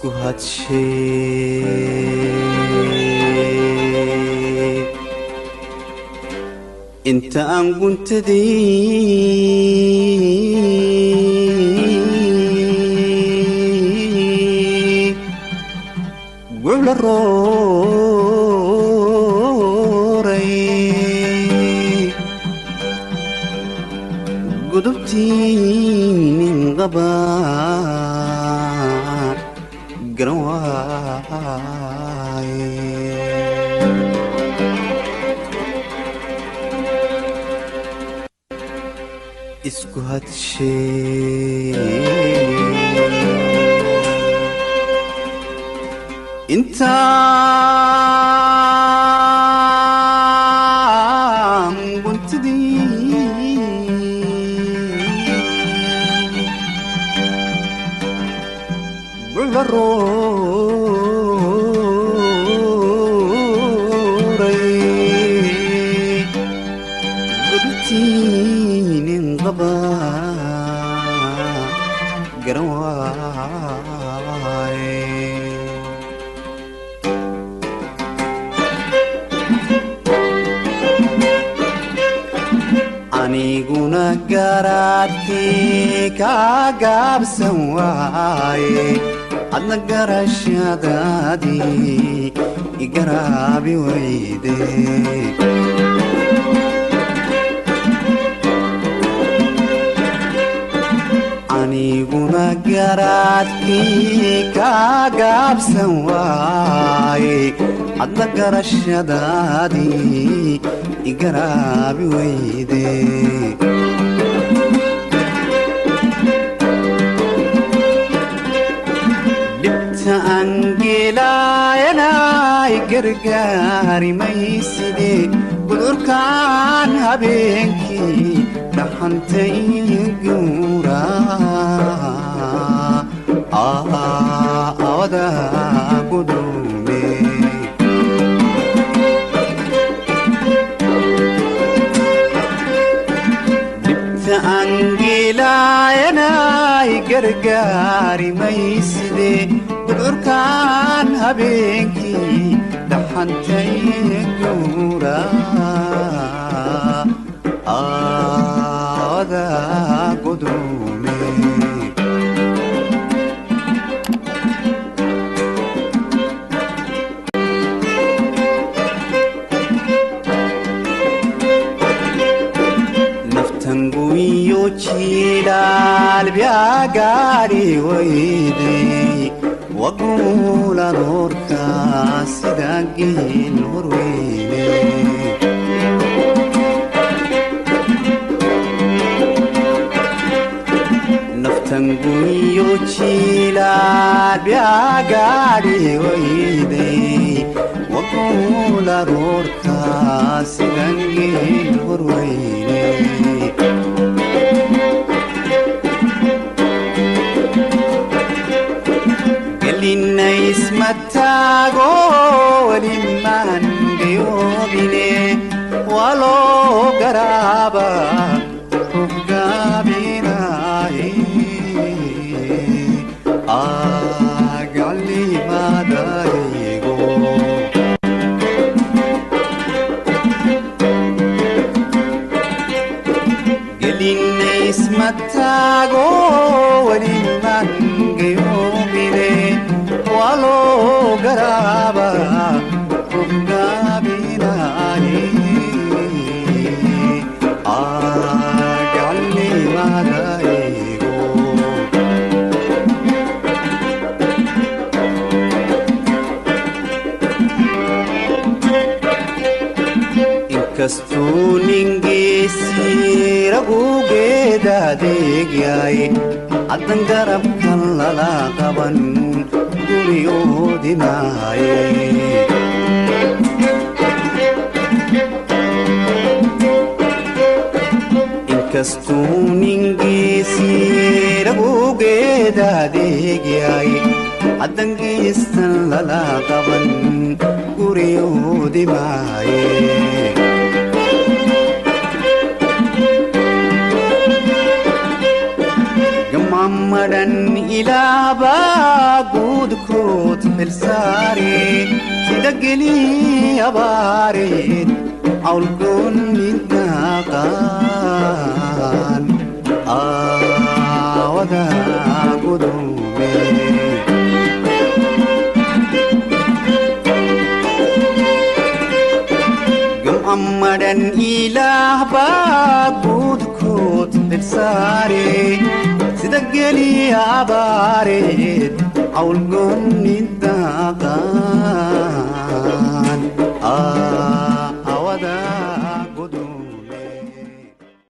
isku hadshay inta aan guntadii gula rooray gudubtiin qaba isku hadshay intaan guntadii gula rooray gudubtiin qaba garan waaye aniguna garaadkii kaa gaabsan waaye adna garashadaadii igaraabi wayde aniguna garaadkii kaa gaabsan waaye adna garashadaadii igaraabi wayde dhibta angeelayanay gargaari mayside gudurkaan habeenkii dhaxantay guura awada gudume dhibta angeelayanay gargaari mayside gudurkaan habeenkii dhaxantay guura awada gudume naftanguyo jilaal biagaari wayde wagula doorka sida geel horweyne naftanguyo jilaal biagaari wayde wagula doorka sida geel horweyne ismatago waliman gayobine walo garaba rugabinaye agali madayego gelin ismatago waliman gayobine walo garaba rugabinaye agali madayego inkastuu ningeesi ragugeedaadeegyaye addan garabkan lala qaban guryoodinaaye inkastuu ningeesi ragugeedaadeegyaye addan geestan lala qaban guryoodimaaye gamamadhan ilaaba guudko xilsaareen sida geli abaareen cawlgoon midnaqaan aawada gudume gam'ammadan ilaah baa guudkood xilsaareen sida geli abaareen cawlgoon midnaqaan